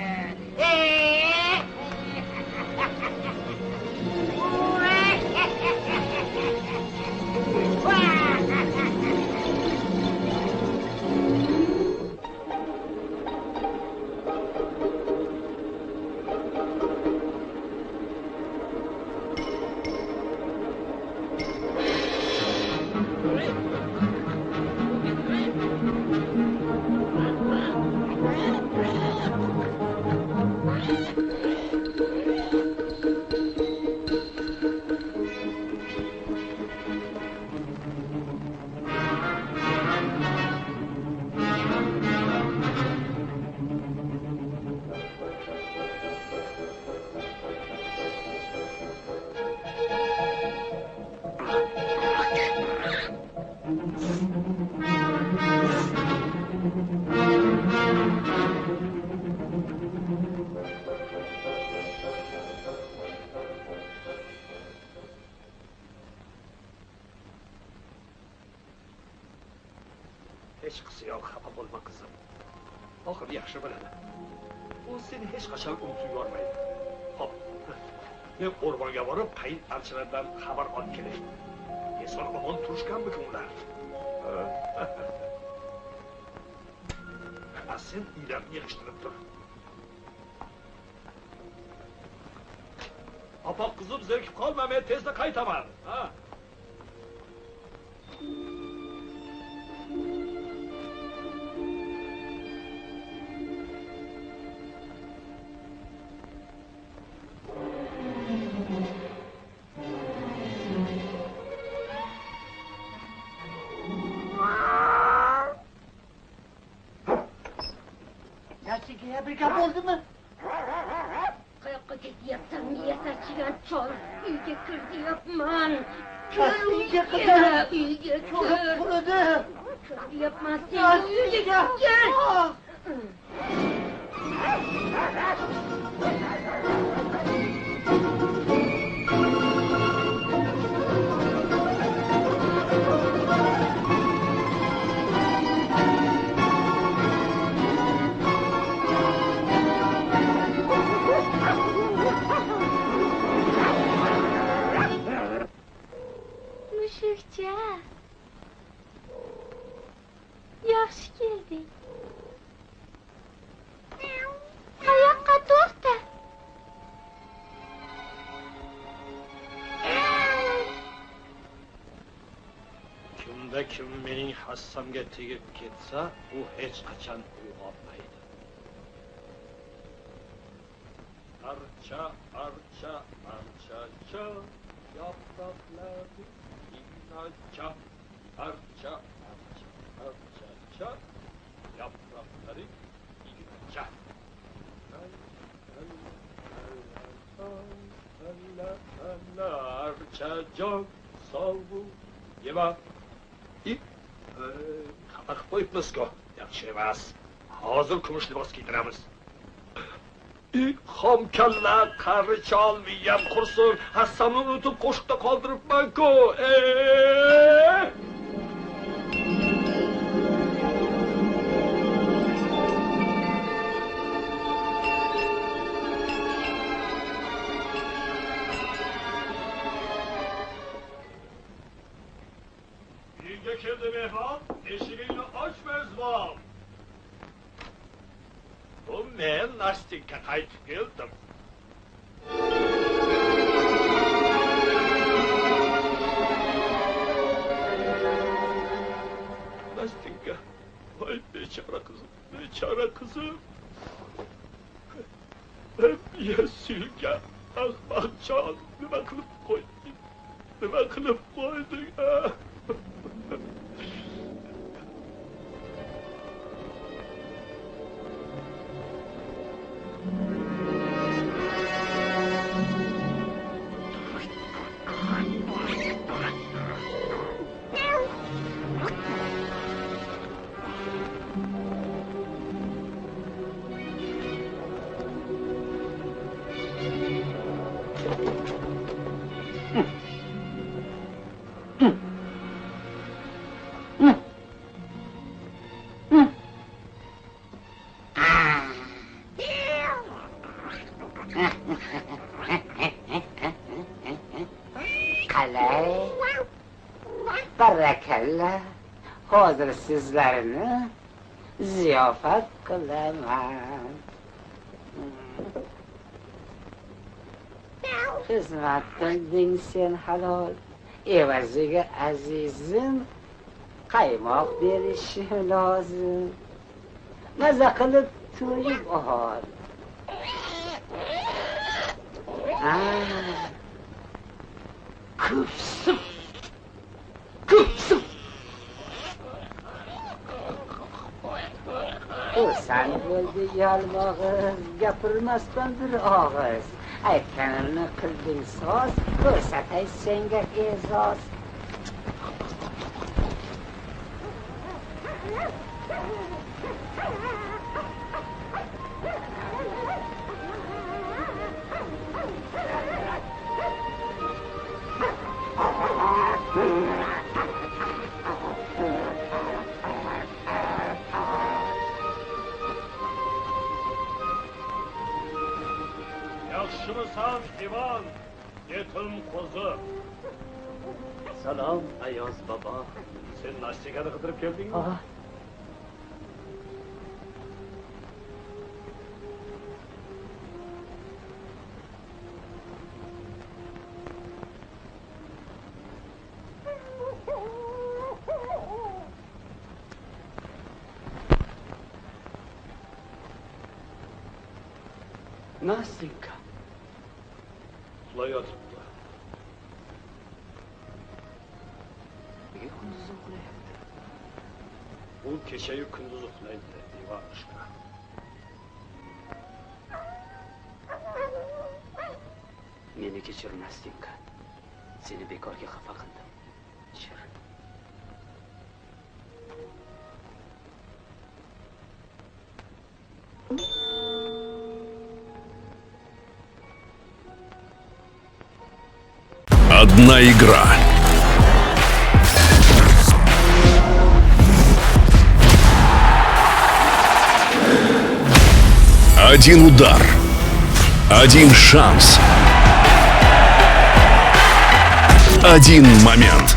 hech qilsa yo'q, xafa bo'lma qizim. Oxir yaxshi bo'ladi. U seni hech qachon unutib yormaydi. Hop. Men o'rmonga borib, qayin archalardan xabar olib kelay. Eson omon turishganmi ular? Sen uylarni yig'ishtirib tur. Opa qizim zerikib qolma, men tezda qaytaman. Ha? Bir gap oldimi? Qayoqqa ketyapsan? Niye sachigan chol? Uyga kir deyapman. Uyga qizim. Uyga Cho'lib turadi. Kir deyapman sen. Uyga kir. Mushukcha. Yaxshi kelding. Qayoqqa to'xta? Kimda kim mening hassamga tegib ketsa, u hech qachon uyg'onmaydi. Archa, archa, archa, yaproqlari innacha, archa, archa, archa, yaproqlari innacha. Archa jon sog'u yema. Xafa qilib qo'yibmiz-ku. Yaxshi emas. Hozir kumush libos kiydiramiz. Xom kalla qari cholmiyam qursin. Hassamni unutib qo'shiqda qoldiribman-ku. Uyga keldi mehmon, eshigingni och mezbon. Bu men Nastinka qaytib keldim. Nastinka, voy bechora qizim, bechora qizim. Biya suygan ahmoqjon, nima qilib qo'yding? Nima qilib qo'yding? Qalay, barakalla, hozir sizlarni ziyofat qilaman. Xizmat qilding sen halol, evaziga azizim qaymoq berishi lozim. Maza qilib to'yib ol. Kupsup, kupsup. Xursand bo'ldi yalmog'iz, gapirmasdan bir og'iz. Aytganimni qilding soz, ko'rsatay senga e'zoz. Yaxshimisan, Ivan? Yetim qo'zi. Salom, Ayoz bobo. Sen Nastigani qidirib keldingmi? Nastinka. Uxlayotibdi. Nega kunduz uxlayapti? U kechayu kunduz uxlaydi, Ivanushka. Meni kechir, Nastinka. Seni bekorga xafa qildim. Kechir. Одна игра. Один удар. Один шанс. Один момент.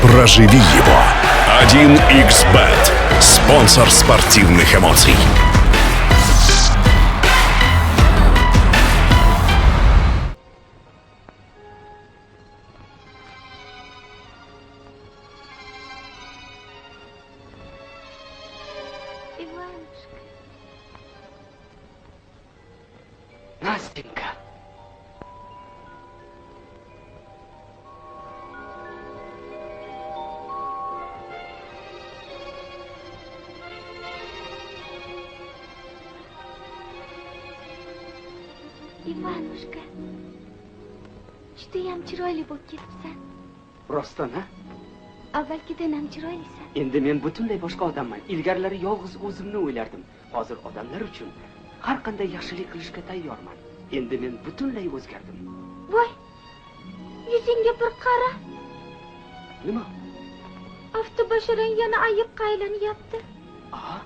Проживи его. 1xBet. Спонсор спортивных эмоций. Иванушка. Настенька. Иванушка. Judayam chiroyli bo'lib ketibsan. Rostdan, ha? Avvalgidan ham chiroylisan. Endi men butunlay boshqa odamman. Ilgarilari yolg'iz o'zimni o'ylardim. Hozir odamlar uchun har qanday yaxshilik qilishga tayyorman. Endi men butunlay o'zgardim. Voy! Yuzingga bir qara. Nima? Avtobasharang yana ayiqqa aylanyapti. Aha.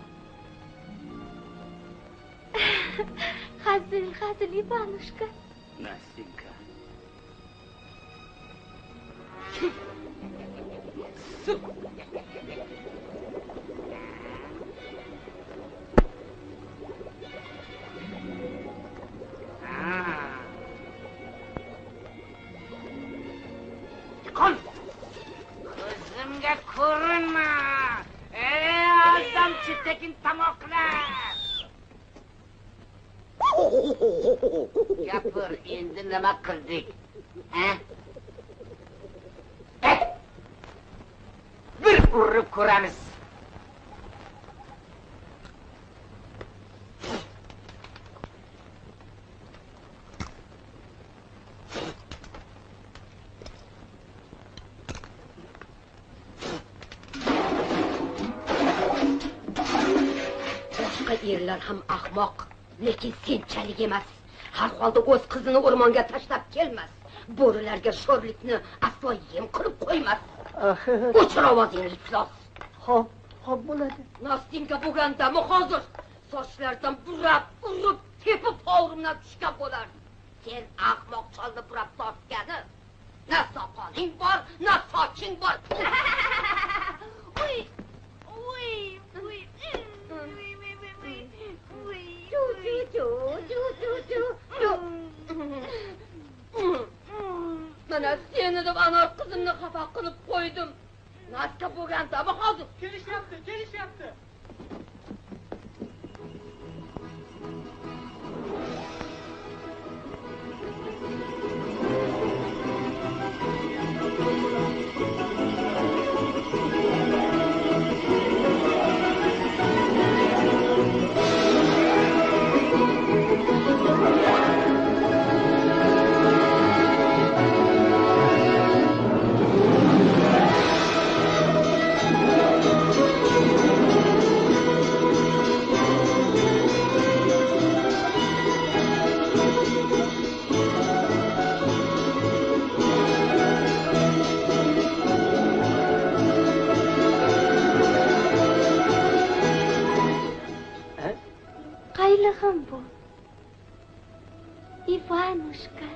Hazil Ivanushka. Nastinka. Qol! Ko'zimga ko'rinma! Ey aldamchi tekin tomoqlar! Gapir, endi nima qildik? Ha? Bir urib ko'ramiz. Boshqa erlar ham ahmoq, lekin senchalik emas. Har holda o'z qizini o'rmonga tashlab kelmas. Bo'rilarga sho'rlikni aslo yem qilib qo'ymas. O'chir ovozingni iflos. Xo'p bo'ladi. Nastinka bo'lgandami hozir? Sochlardan burab, urib, tepib hovrimdan tushgan bo'lar. Sen ahmoq cholni burab tortgani. Na soqoling bor, na soching bor. Mana seni deb anor qizimni xafa qilib qo'ydim. Naska bo'lgandami hozir? Kelishyapti. Qaylig'im bu. Ivanushka.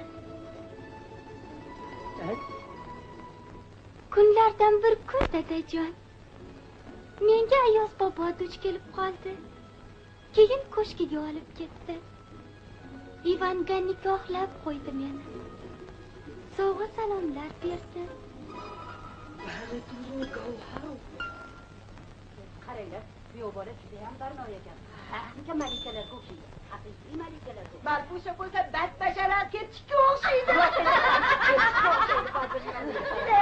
Kunlardan bir kun dadajon. Menga Ayoz bobo duch kelib qoldi. Keyin ko'shkiga olib ketdi. Ivanga nikohlab qo'ydi meni. Sovg'a salomlar berdi. Qaranglar, bu bola juda ham barno ekan. Nega malikalar o'xshaydi? Haqiqiy malikalar. Marfusha bo'lsa badbasharat ketishga o'xshaydi.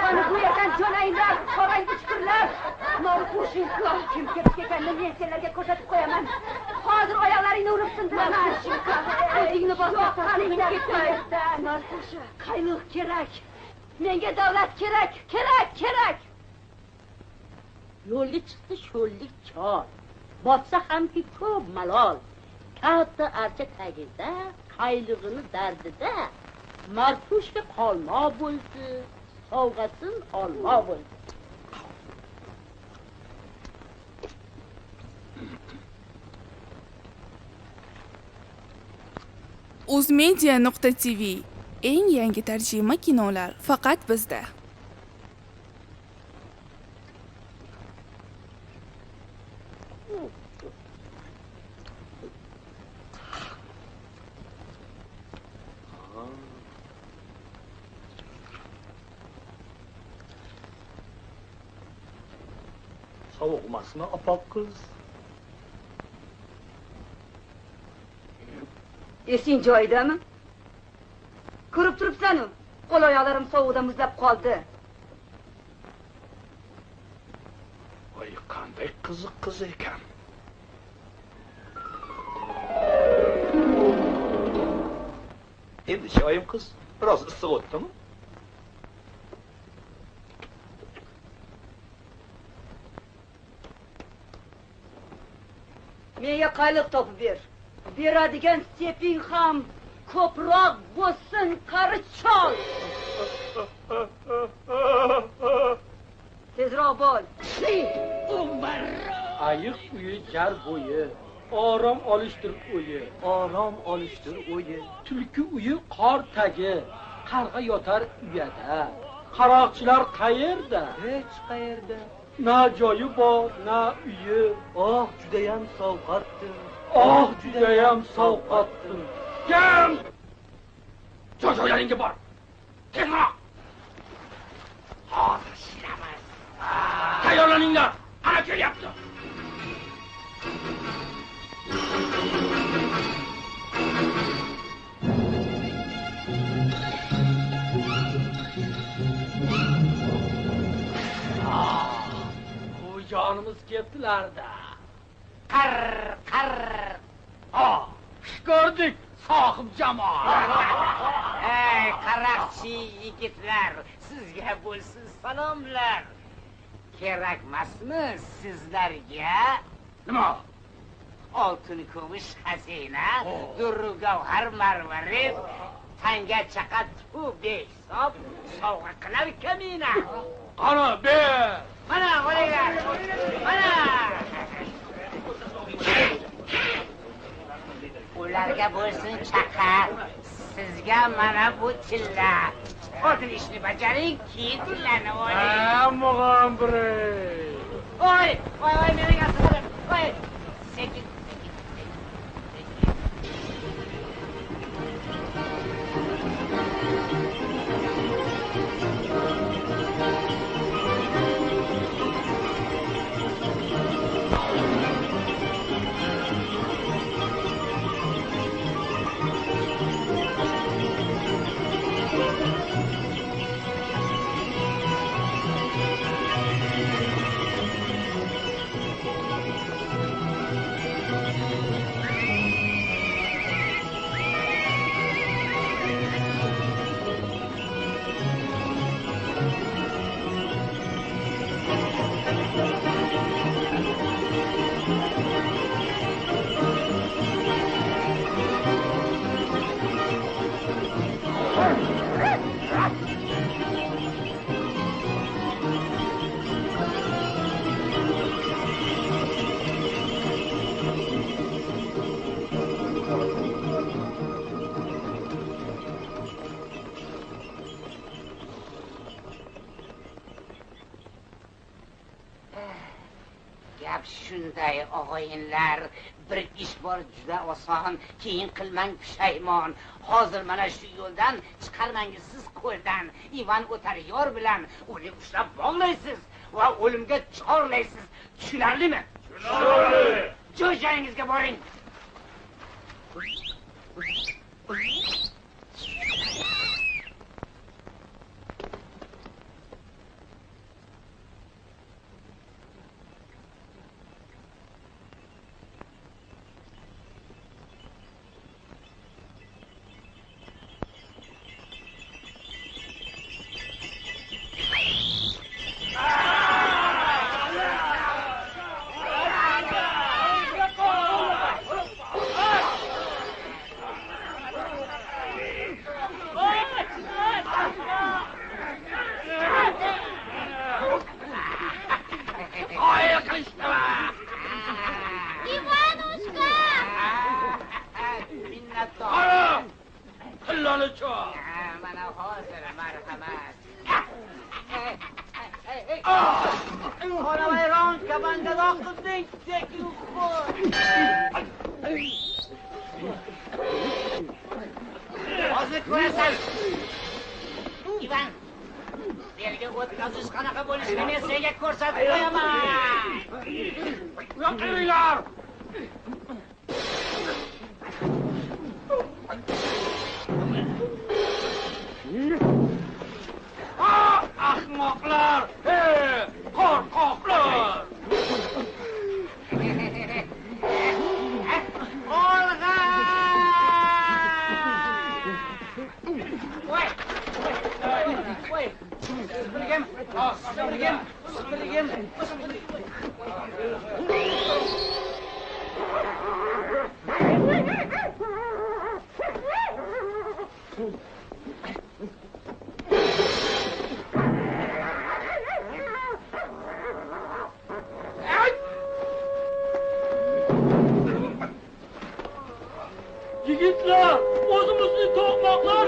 Qani bu yerdan jo'nayinglar, qorang uchqurlar. Marfushinka, kim ketib ekanini men senlarga ko'rsatib qo'yaman. Hozir oyoqlaringni urib sindiraman. O'zingni bosma, qalinglar ketmaydi. Marfusha, qayliq kerak. Menga davlat kerak, kerak. Yo'lga chiqdi sho'llik chol. Botsa hamki ko'p malol. Katta archa tagida, qaylig'ini dardida, Marfushga qolmo bo'ldi, sovg'asin olmo bo'ldi. Uzmedia.tv eng yangi tarjima kinolar faqat bizda. Sovuqmasmi, opoq qiz? Esing joyidami? Ko'rib turibsan-ku, qo'l oyoqlarim sovuqda muzlab qoldi. Voy, qanday qiziq qiz ekan. Endi shoyim qiz, biroz issiq o'tdimi? Menga qayliq topib ber. Beradigan seping ham ko'proq bo'lsin, qari chol. Tezroq bo'l. Ayiq uyi jar bo'yi, orom olishtir o'yi. Tulki uyi qor tagi, qarg'a yotar uyada. Qaroqchilar qayerda? Hech qayerda. Na joyi bor, na uyi. Oh, judayam sovqatdim. Kim? Joylaringga bor. Tezroq. Hozir ishlaymiz. Tayyorlaninglar. Ana kelyapti. Jonimiz ketdilarda. Qar. Xush ko'rdik, sohib jamoat. Ey, qaroqchi yigitlar, sizga bo'lsin salomlar. Kerakmasmi sizlarga? Nima? Oltin kumush xazina, durru gavhar marvarid, tanga chaqa tu behisob sovg'a qilar kamina. Qani ber. Mana, qo'yinglar. Mana. Ularga bo'lsin chaqa, sizga mana bu tilla. Hozir ishni bajaring, keyin tillani oling. Mug'ambir. Voy, meni asqarim. Voy, sekin. ey og'ayinlar, bir ish bor juda oson, keyin qilmang pushaymon. Hozir mana shu yo'ldan chiqarmangiz siz ko'rdan. Ivan O'taryor bilan uni ushlab bog'laysiz va o'limga chorlaysiz. Tushunarlimi? Tushunarli. Jo'jangizga boring. Ahmoqlar! Qo'rqoqlar! Olg'a! Voy! Birgam! Yigitlar, o'zimizni to'qmoqlar.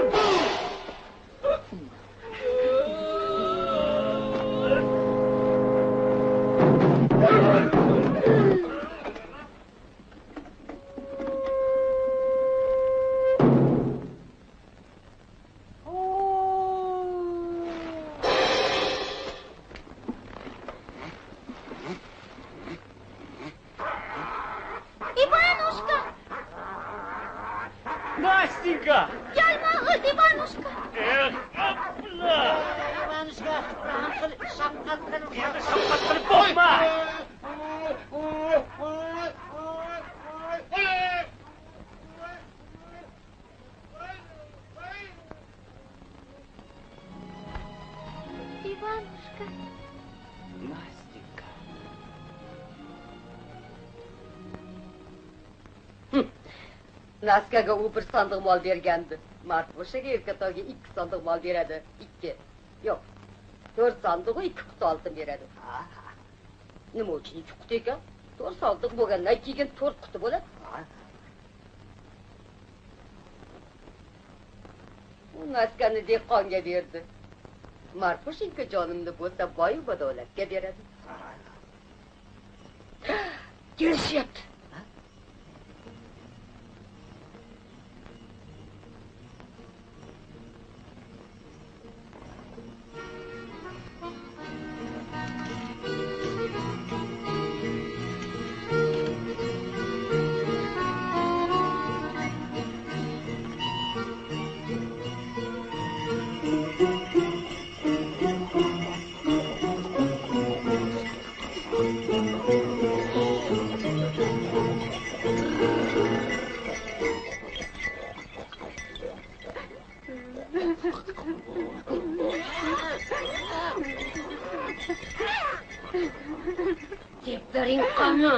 Ivanushka! Настенька! Yalmog'it Ivanushka! Ivanushka, rahim qil, shafqat qil. Endi shafqat qilib boqma! Ivanushka! Настенька! Naskaga u bir sandiq mol bergandi. Marfushaga erkatoga 2 sandiq mol beradi. 2. Yo'q. 4 sandiq 2 quti oltin beradi. Nima uchun 2 quti ekan? 4 sandiq bo'lgandan keyin 4 quti bo'ladi. U naskani dehqonga berdi. Marfushinka jonimni bo'lsa boy badolatga beradi. Kelishyapti. Diplerin kanı.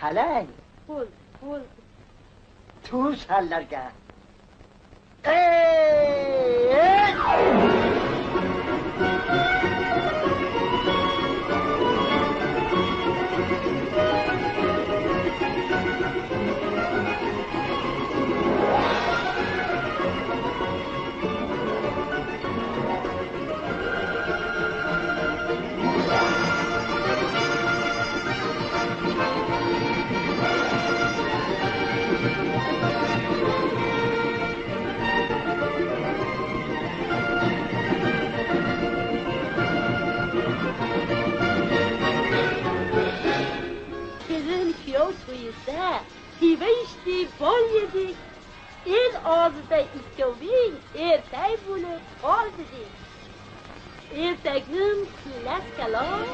Qalay? Qo'l. Tush hallarga. shirin kuyov to'yida piva ichdik, bol yedik. El og'zida ikkoving ertak bo'lib qoldik. Ertagim xullas kalom.